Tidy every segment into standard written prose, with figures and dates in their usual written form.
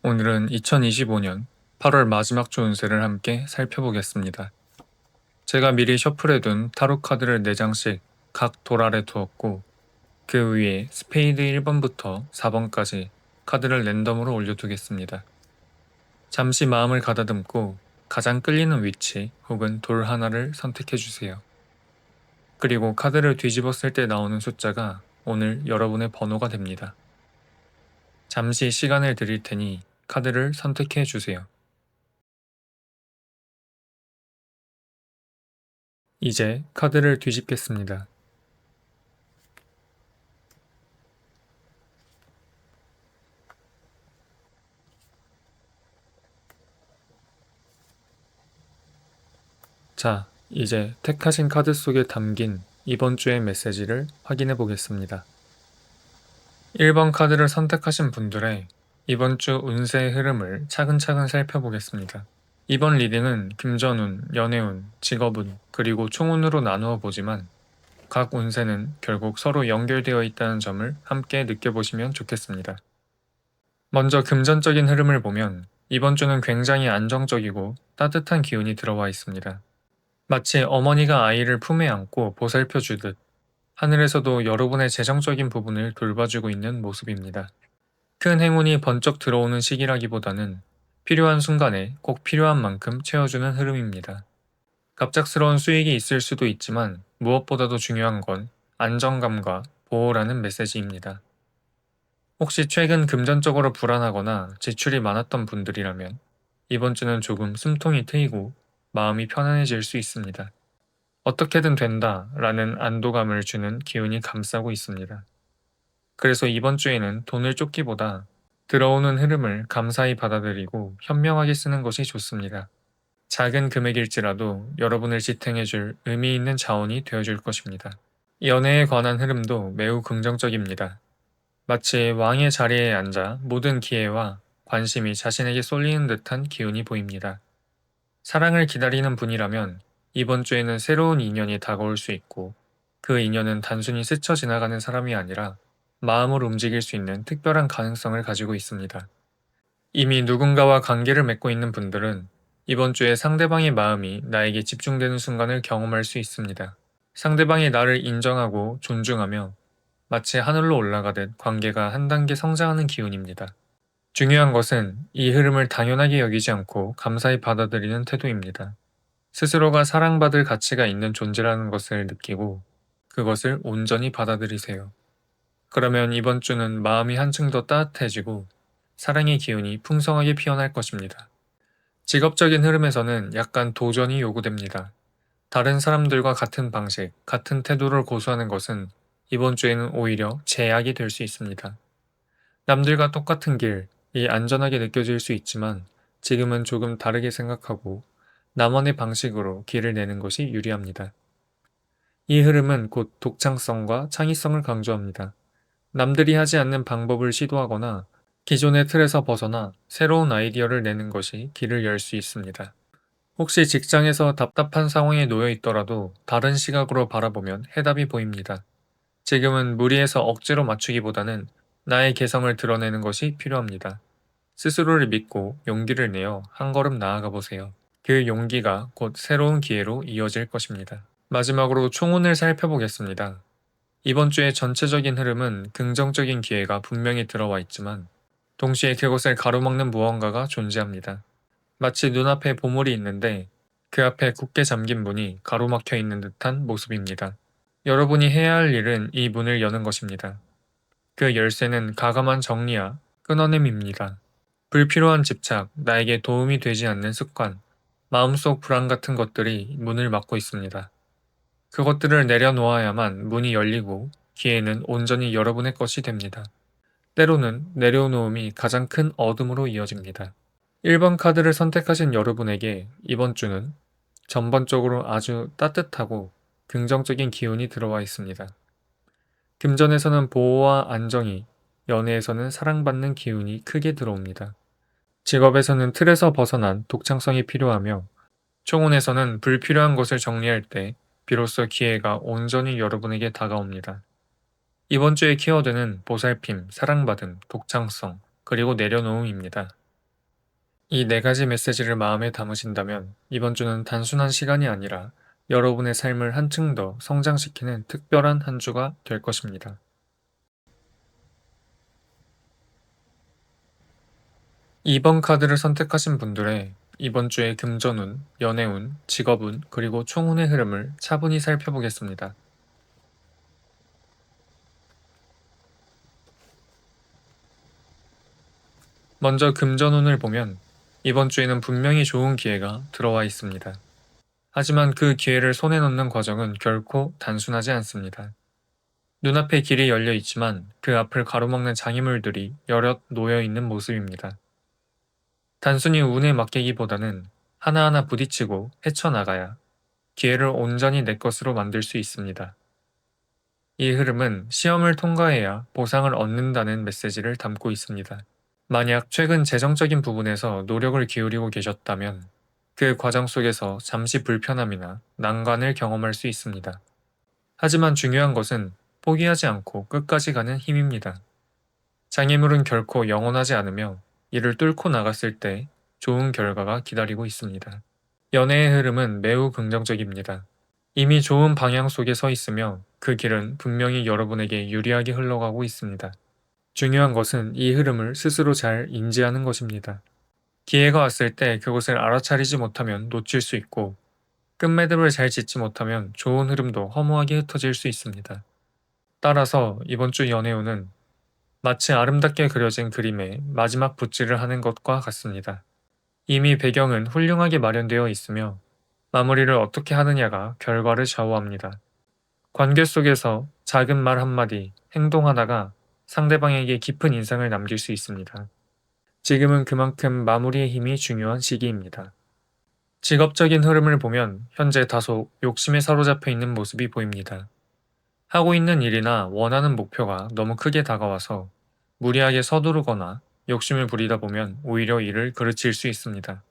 오늘은 2025년 8월 마지막 주 운세를 함께 살펴보겠습니다. 제가 미리 셔플해둔 타로 카드를 4장씩 각 돌 아래 두었고 그 위에 스페이드 1번부터 4번까지 카드를 랜덤으로 올려두겠습니다. 잠시 마음을 가다듬고 가장 끌리는 위치 혹은 돌 하나를 선택해주세요. 그리고 카드를 뒤집었을 때 나오는 숫자가 오늘 여러분의 번호가 됩니다. 잠시 시간을 드릴 테니 카드를 선택해주세요. 이제 카드를 뒤집겠습니다. 자, 이제 택하신 카드 속에 담긴 이번 주의 메시지를 확인해 보겠습니다. 1번 카드를 선택하신 분들의 이번 주 운세의 흐름을 차근차근 살펴보겠습니다. 이번 리딩은 금전운, 연애운, 직업운, 그리고 총운으로 나누어 보지만 각 운세는 결국 서로 연결되어 있다는 점을 함께 느껴보시면 좋겠습니다. 먼저 금전적인 흐름을 보면 이번 주는 굉장히 안정적이고 따뜻한 기운이 들어와 있습니다. 마치 어머니가 아이를 품에 안고 보살펴 주듯 하늘에서도 여러분의 재정적인 부분을 돌봐주고 있는 모습입니다. 큰 행운이 번쩍 들어오는 시기라기보다는 필요한 순간에 꼭 필요한 만큼 채워주는 흐름입니다. 갑작스러운 수익이 있을 수도 있지만 무엇보다도 중요한 건 안정감과 보호라는 메시지입니다. 혹시 최근 금전적으로 불안하거나 지출이 많았던 분들이라면 이번 주는 조금 숨통이 트이고 마음이 편안해질 수 있습니다. 어떻게든 된다 라는 안도감을 주는 기운이 감싸고 있습니다. 그래서 이번 주에는 돈을 쫓기보다 들어오는 흐름을 감사히 받아들이고 현명하게 쓰는 것이 좋습니다. 작은 금액일지라도 여러분을 지탱해줄 의미 있는 자원이 되어줄 것입니다. 연애에 관한 흐름도 매우 긍정적입니다. 마치 왕의 자리에 앉아 모든 기회와 관심이 자신에게 쏠리는 듯한 기운이 보입니다. 사랑을 기다리는 분이라면 이번 주에는 새로운 인연이 다가올 수 있고 그 인연은 단순히 스쳐 지나가는 사람이 아니라 마음을 움직일 수 있는 특별한 가능성을 가지고 있습니다. 이미 누군가와 관계를 맺고 있는 분들은 이번 주에 상대방의 마음이 나에게 집중되는 순간을 경험할 수 있습니다. 상대방이 나를 인정하고 존중하며 마치 하늘로 올라가듯 관계가 한 단계 성장하는 기운입니다. 중요한 것은 이 흐름을 당연하게 여기지 않고 감사히 받아들이는 태도입니다. 스스로가 사랑받을 가치가 있는 존재라는 것을 느끼고 그것을 온전히 받아들이세요. 그러면 이번 주는 마음이 한층 더 따뜻해지고 사랑의 기운이 풍성하게 피어날 것입니다. 직업적인 흐름에서는 약간 도전이 요구됩니다. 다른 사람들과 같은 방식, 같은 태도를 고수하는 것은 이번 주에는 오히려 제약이 될 수 있습니다. 남들과 똑같은 길이 안전하게 느껴질 수 있지만 지금은 조금 다르게 생각하고 나만의 방식으로 길을 내는 것이 유리합니다. 이 흐름은 곧 독창성과 창의성을 강조합니다. 남들이 하지 않는 방법을 시도하거나 기존의 틀에서 벗어나 새로운 아이디어를 내는 것이 길을 열 수 있습니다. 혹시 직장에서 답답한 상황에 놓여 있더라도 다른 시각으로 바라보면 해답이 보입니다. 지금은 무리해서 억지로 맞추기보다는 나의 개성을 드러내는 것이 필요합니다. 스스로를 믿고 용기를 내어 한 걸음 나아가 보세요. 그 용기가 곧 새로운 기회로 이어질 것입니다. 마지막으로 총운을 살펴보겠습니다. 이번 주의 전체적인 흐름은 긍정적인 기회가 분명히 들어와 있지만 동시에 그것을 가로막는 무언가가 존재합니다. 마치 눈앞에 보물이 있는데 그 앞에 굳게 잠긴 문이 가로막혀 있는 듯한 모습입니다. 여러분이 해야 할 일은 이 문을 여는 것입니다. 그 열쇠는 가감한 정리와 끊어냄입니다. 불필요한 집착, 나에게 도움이 되지 않는 습관, 마음속 불안 같은 것들이 문을 막고 있습니다. 그것들을 내려놓아야만 문이 열리고 기회는 온전히 여러분의 것이 됩니다. 때로는 내려놓음이 가장 큰 어둠으로 이어집니다. 1번 카드를 선택하신 여러분에게 이번 주는 전반적으로 아주 따뜻하고 긍정적인 기운이 들어와 있습니다. 금전에서는 보호와 안정이, 연애에서는 사랑받는 기운이 크게 들어옵니다. 직업에서는 틀에서 벗어난 독창성이 필요하며 총운에서는 불필요한 것을 정리할 때 비로소 기회가 온전히 여러분에게 다가옵니다. 이번 주의 키워드는 보살핌, 사랑받음, 독창성, 그리고 내려놓음입니다. 이 네 가지 메시지를 마음에 담으신다면 이번 주는 단순한 시간이 아니라 여러분의 삶을 한층 더 성장시키는 특별한 한 주가 될 것입니다. 2번 카드를 선택하신 분들의 이번 주의 금전운, 연애운, 직업운, 그리고 총운의 흐름을 차분히 살펴보겠습니다. 먼저 금전운을 보면 이번 주에는 분명히 좋은 기회가 들어와 있습니다. 하지만 그 기회를 손에 넣는 과정은 결코 단순하지 않습니다. 눈앞에 길이 열려 있지만 그 앞을 가로막는 장애물들이 여럿 놓여 있는 모습입니다. 단순히 운에 맡기기보다는 하나하나 부딪히고 헤쳐나가야 기회를 온전히 내 것으로 만들 수 있습니다. 이 흐름은 시험을 통과해야 보상을 얻는다는 메시지를 담고 있습니다. 만약 최근 재정적인 부분에서 노력을 기울이고 계셨다면 그 과정 속에서 잠시 불편함이나 난관을 경험할 수 있습니다. 하지만 중요한 것은 포기하지 않고 끝까지 가는 힘입니다. 장애물은 결코 영원하지 않으며 이를 뚫고 나갔을 때 좋은 결과가 기다리고 있습니다. 연애의 흐름은 매우 긍정적입니다. 이미 좋은 방향 속에 서 있으며 그 길은 분명히 여러분에게 유리하게 흘러가고 있습니다. 중요한 것은 이 흐름을 스스로 잘 인지하는 것입니다. 기회가 왔을 때 그것을 알아차리지 못하면 놓칠 수 있고 끝매듭을 잘 짓지 못하면 좋은 흐름도 허무하게 흩어질 수 있습니다. 따라서 이번 주 연애운은 마치 아름답게 그려진 그림의 마지막 붓질을 하는 것과 같습니다. 이미 배경은 훌륭하게 마련되어 있으며 마무리를 어떻게 하느냐가 결과를 좌우합니다. 관계 속에서 작은 말 한마디, 행동 하나가 상대방에게 깊은 인상을 남길 수 있습니다. 지금은 그만큼 마무리의 힘이 중요한 시기입니다. 직업적인 흐름을 보면 현재 다소 욕심에 사로잡혀 있는 모습이 보입니다. 하고 있는 일이나 원하는 목표가 너무 크게 다가와서 무리하게 서두르거나 욕심을 부리다 보면 오히려 일을 그르칠 수 있습니다.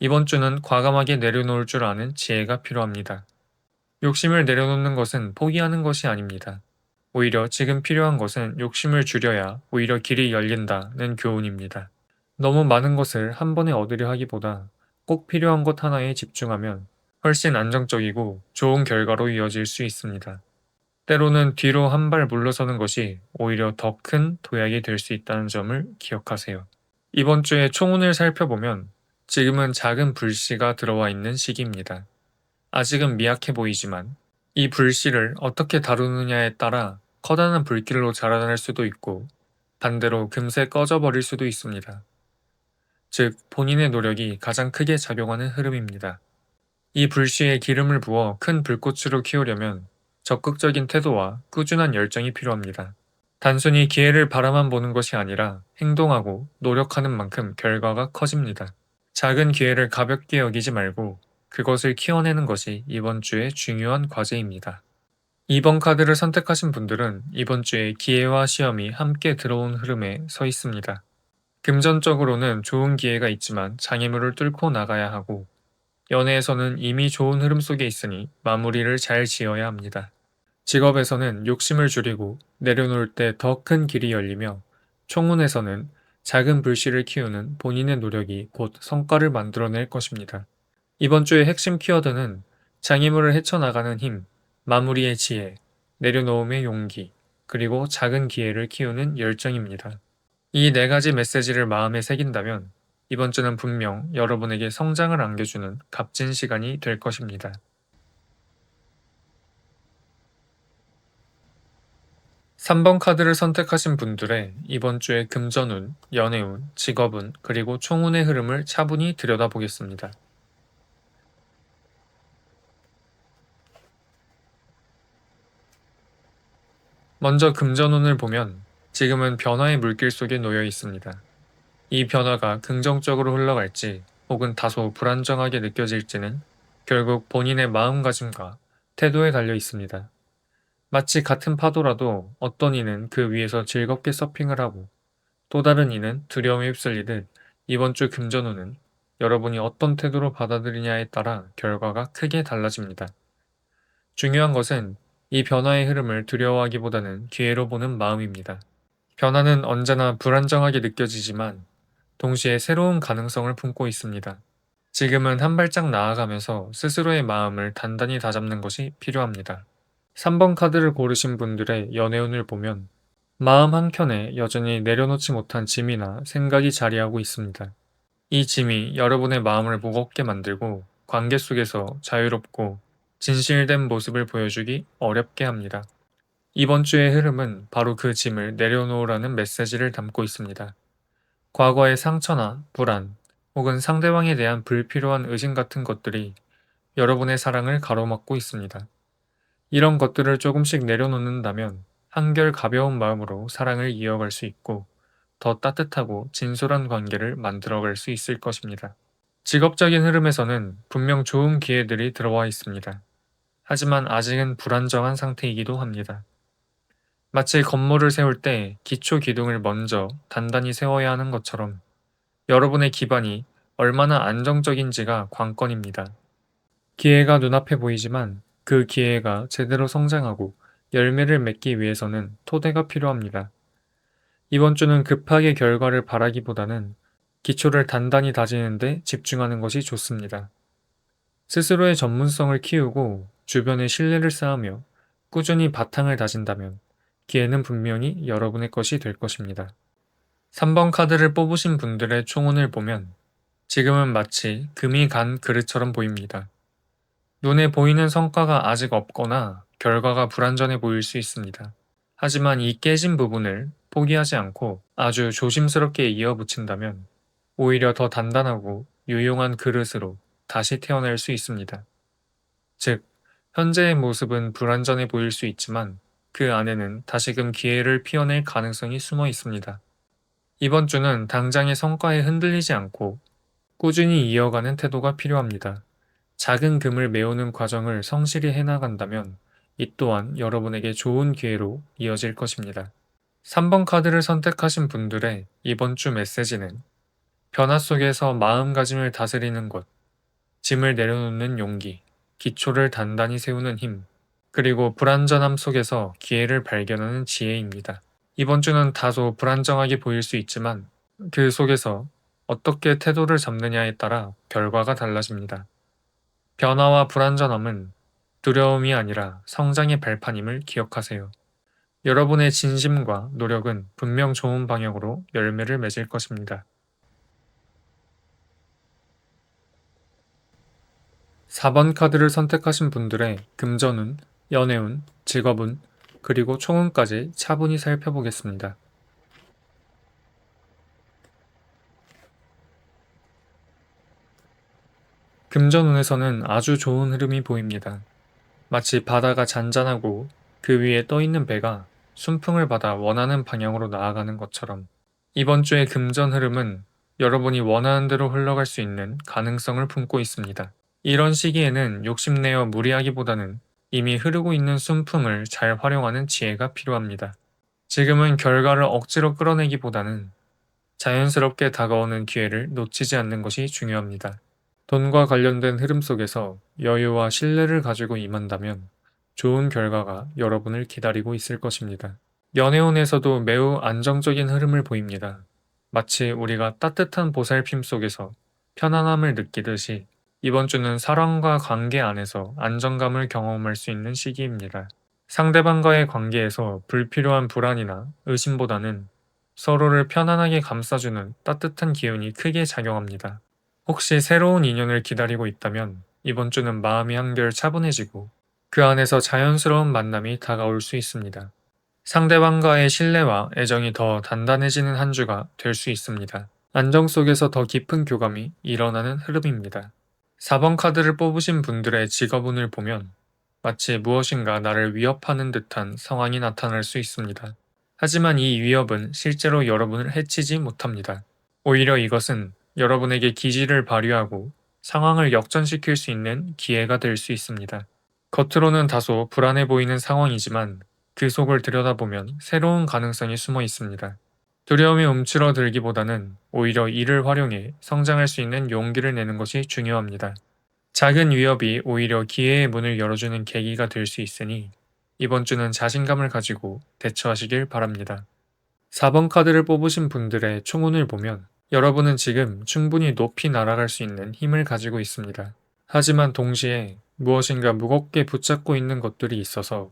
이번 주는 과감하게 내려놓을 줄 아는 지혜가 필요합니다. 욕심을 내려놓는 것은 포기하는 것이 아닙니다. 오히려 지금 필요한 것은 욕심을 줄여야 오히려 길이 열린다는 교훈입니다. 너무 많은 것을 한 번에 얻으려 하기보다 꼭 필요한 것 하나에 집중하면 훨씬 안정적이고 좋은 결과로 이어질 수 있습니다. 때로는 뒤로 한 발 물러서는 것이 오히려 더 큰 도약이 될 수 있다는 점을 기억하세요. 이번 주에 총운을 살펴보면 지금은 작은 불씨가 들어와 있는 시기입니다. 아직은 미약해 보이지만 이 불씨를 어떻게 다루느냐에 따라 커다란 불길로 자라날 수도 있고 반대로 금세 꺼져버릴 수도 있습니다. 즉, 본인의 노력이 가장 크게 작용하는 흐름입니다. 이 불씨에 기름을 부어 큰 불꽃으로 키우려면 적극적인 태도와 꾸준한 열정이 필요합니다. 단순히 기회를 바라만 보는 것이 아니라 행동하고 노력하는 만큼 결과가 커집니다. 작은 기회를 가볍게 여기지 말고 그것을 키워내는 것이 이번 주의 중요한 과제입니다. 2번 카드를 선택하신 분들은 이번 주에 기회와 시험이 함께 들어온 흐름에 서 있습니다. 금전적으로는 좋은 기회가 있지만 장애물을 뚫고 나가야 하고 연애에서는 이미 좋은 흐름 속에 있으니 마무리를 잘 지어야 합니다. 직업에서는 욕심을 줄이고 내려놓을 때 더 큰 길이 열리며 총운에서는 작은 불씨를 키우는 본인의 노력이 곧 성과를 만들어낼 것입니다. 이번 주의 핵심 키워드는 장애물을 헤쳐나가는 힘, 마무리의 지혜, 내려놓음의 용기, 그리고 작은 기회를 키우는 열정입니다. 이 네 가지 메시지를 마음에 새긴다면 이번 주는 분명 여러분에게 성장을 안겨주는 값진 시간이 될 것입니다. 3번 카드를 선택하신 분들의 이번 주의 금전운, 연애운, 직업운, 그리고 총운의 흐름을 차분히 들여다보겠습니다. 먼저 금전운을 보면 지금은 변화의 물길 속에 놓여 있습니다. 이 변화가 긍정적으로 흘러갈지 혹은 다소 불안정하게 느껴질지는 결국 본인의 마음가짐과 태도에 달려 있습니다. 마치 같은 파도라도 어떤 이는 그 위에서 즐겁게 서핑을 하고 또 다른 이는 두려움에 휩쓸리듯 이번 주 금전운은 여러분이 어떤 태도로 받아들이냐에 따라 결과가 크게 달라집니다. 중요한 것은 이 변화의 흐름을 두려워하기보다는 기회로 보는 마음입니다. 변화는 언제나 불안정하게 느껴지지만 동시에 새로운 가능성을 품고 있습니다. 지금은 한 발짝 나아가면서 스스로의 마음을 단단히 다잡는 것이 필요합니다. 3번 카드를 고르신 분들의 연애운을 보면 마음 한켠에 여전히 내려놓지 못한 짐이나 생각이 자리하고 있습니다. 이 짐이 여러분의 마음을 무겁게 만들고 관계 속에서 자유롭고 진실된 모습을 보여주기 어렵게 합니다. 이번 주의 흐름은 바로 그 짐을 내려놓으라는 메시지를 담고 있습니다. 과거의 상처나 불안, 혹은 상대방에 대한 불필요한 의심 같은 것들이 여러분의 사랑을 가로막고 있습니다. 이런 것들을 조금씩 내려놓는다면 한결 가벼운 마음으로 사랑을 이어갈 수 있고 더 따뜻하고 진솔한 관계를 만들어갈 수 있을 것입니다. 직업적인 흐름에서는 분명 좋은 기회들이 들어와 있습니다. 하지만 아직은 불안정한 상태이기도 합니다. 마치 건물을 세울 때 기초 기둥을 먼저 단단히 세워야 하는 것처럼 여러분의 기반이 얼마나 안정적인지가 관건입니다. 기회가 눈앞에 보이지만 그 기회가 제대로 성장하고 열매를 맺기 위해서는 토대가 필요합니다. 이번 주는 급하게 결과를 바라기보다는 기초를 단단히 다지는 데 집중하는 것이 좋습니다. 스스로의 전문성을 키우고 주변의 신뢰를 쌓으며 꾸준히 바탕을 다진다면 기회는 분명히 여러분의 것이 될 것입니다. 3번 카드를 뽑으신 분들의 총운을 보면 지금은 마치 금이 간 그릇처럼 보입니다. 눈에 보이는 성과가 아직 없거나 결과가 불완전해 보일 수 있습니다. 하지만 이 깨진 부분을 포기하지 않고 아주 조심스럽게 이어붙인다면 오히려 더 단단하고 유용한 그릇으로 다시 태어날 수 있습니다. 즉, 현재의 모습은 불완전해 보일 수 있지만 그 안에는 다시금 기회를 피워낼 가능성이 숨어 있습니다. 이번 주는 당장의 성과에 흔들리지 않고 꾸준히 이어가는 태도가 필요합니다. 작은 금을 메우는 과정을 성실히 해나간다면 이 또한 여러분에게 좋은 기회로 이어질 것입니다. 3번 카드를 선택하신 분들의 이번 주 메시지는 변화 속에서 마음가짐을 다스리는 것, 짐을 내려놓는 용기, 기초를 단단히 세우는 힘, 그리고 불안전함 속에서 기회를 발견하는 지혜입니다. 이번 주는 다소 불안정하게 보일 수 있지만 그 속에서 어떻게 태도를 잡느냐에 따라 결과가 달라집니다. 변화와 불안전함은 두려움이 아니라 성장의 발판임을 기억하세요. 여러분의 진심과 노력은 분명 좋은 방향으로 열매를 맺을 것입니다. 4번 카드를 선택하신 분들의 금전운, 연애운, 직업운, 그리고 총운까지 차분히 살펴보겠습니다. 금전운에서는 아주 좋은 흐름이 보입니다. 마치 바다가 잔잔하고 그 위에 떠있는 배가 순풍을 받아 원하는 방향으로 나아가는 것처럼 이번 주의 금전 흐름은 여러분이 원하는 대로 흘러갈 수 있는 가능성을 품고 있습니다. 이런 시기에는 욕심내어 무리하기보다는 이미 흐르고 있는 순풍을 잘 활용하는 지혜가 필요합니다. 지금은 결과를 억지로 끌어내기보다는 자연스럽게 다가오는 기회를 놓치지 않는 것이 중요합니다. 돈과 관련된 흐름 속에서 여유와 신뢰를 가지고 임한다면 좋은 결과가 여러분을 기다리고 있을 것입니다. 연애운에서도 매우 안정적인 흐름을 보입니다. 마치 우리가 따뜻한 보살핌 속에서 편안함을 느끼듯이 이번 주는 사랑과 관계 안에서 안정감을 경험할 수 있는 시기입니다. 상대방과의 관계에서 불필요한 불안이나 의심보다는 서로를 편안하게 감싸주는 따뜻한 기운이 크게 작용합니다. 혹시 새로운 인연을 기다리고 있다면 이번 주는 마음이 한결 차분해지고 그 안에서 자연스러운 만남이 다가올 수 있습니다. 상대방과의 신뢰와 애정이 더 단단해지는 한 주가 될 수 있습니다. 안정 속에서 더 깊은 교감이 일어나는 흐름입니다. 4번 카드를 뽑으신 분들의 직업운을 보면 마치 무엇인가 나를 위협하는 듯한 상황이 나타날 수 있습니다. 하지만 이 위협은 실제로 여러분을 해치지 못합니다. 오히려 이것은 여러분에게 기지를 발휘하고 상황을 역전시킬 수 있는 기회가 될 수 있습니다. 겉으로는 다소 불안해 보이는 상황이지만 그 속을 들여다보면 새로운 가능성이 숨어 있습니다. 두려움이 움츠러들기보다는 오히려 이를 활용해 성장할 수 있는 용기를 내는 것이 중요합니다. 작은 위협이 오히려 기회의 문을 열어주는 계기가 될 수 있으니 이번 주는 자신감을 가지고 대처하시길 바랍니다. 4번 카드를 뽑으신 분들의 총운을 보면 여러분은 지금 충분히 높이 날아갈 수 있는 힘을 가지고 있습니다. 하지만 동시에 무엇인가 무겁게 붙잡고 있는 것들이 있어서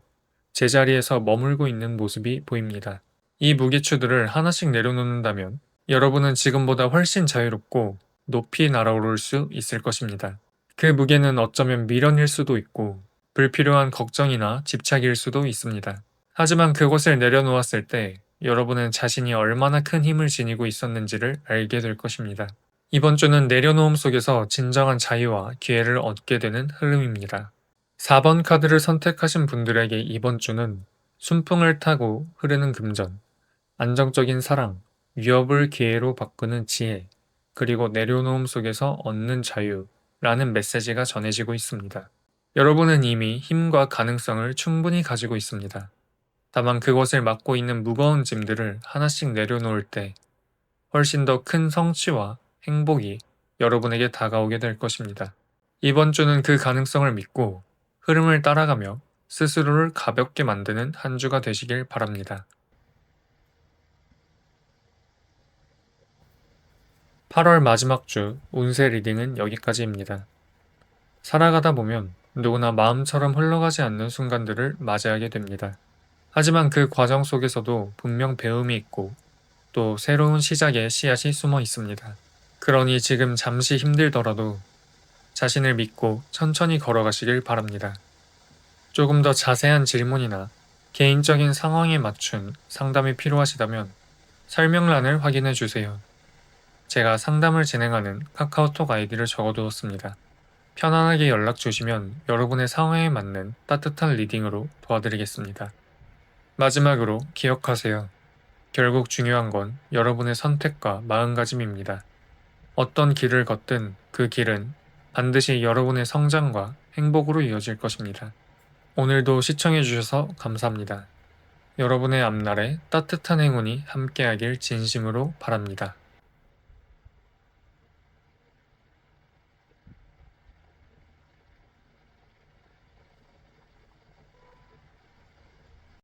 제자리에서 머물고 있는 모습이 보입니다. 이 무게추들을 하나씩 내려놓는다면 여러분은 지금보다 훨씬 자유롭고 높이 날아오를 수 있을 것입니다. 그 무게는 어쩌면 미련일 수도 있고 불필요한 걱정이나 집착일 수도 있습니다. 하지만 그것을 내려놓았을 때 여러분은 자신이 얼마나 큰 힘을 지니고 있었는지를 알게 될 것입니다. 이번 주는 내려놓음 속에서 진정한 자유와 기회를 얻게 되는 흐름입니다. 4번 카드를 선택하신 분들에게 이번 주는 순풍을 타고 흐르는 금전, 안정적인 사랑, 위협을 기회로 바꾸는 지혜, 그리고 내려놓음 속에서 얻는 자유라는 메시지가 전해지고 있습니다. 여러분은 이미 힘과 가능성을 충분히 가지고 있습니다. 다만 그것을 맡고 있는 무거운 짐들을 하나씩 내려놓을 때 훨씬 더 큰 성취와 행복이 여러분에게 다가오게 될 것입니다. 이번 주는 그 가능성을 믿고 흐름을 따라가며 스스로를 가볍게 만드는 한 주가 되시길 바랍니다. 8월 마지막 주 운세 리딩은 여기까지입니다. 살아가다 보면 누구나 마음처럼 흘러가지 않는 순간들을 맞이하게 됩니다. 하지만 그 과정 속에서도 분명 배움이 있고 또 새로운 시작의 씨앗이 숨어 있습니다. 그러니 지금 잠시 힘들더라도 자신을 믿고 천천히 걸어가시길 바랍니다. 조금 더 자세한 질문이나 개인적인 상황에 맞춘 상담이 필요하시다면 설명란을 확인해 주세요. 제가 상담을 진행하는 카카오톡 아이디를 적어두었습니다. 편안하게 연락 주시면 여러분의 상황에 맞는 따뜻한 리딩으로 도와드리겠습니다. 마지막으로 기억하세요. 결국 중요한 건 여러분의 선택과 마음가짐입니다. 어떤 길을 걷든 그 길은 반드시 여러분의 성장과 행복으로 이어질 것입니다. 오늘도 시청해주셔서 감사합니다. 여러분의 앞날에 따뜻한 행운이 함께하길 진심으로 바랍니다.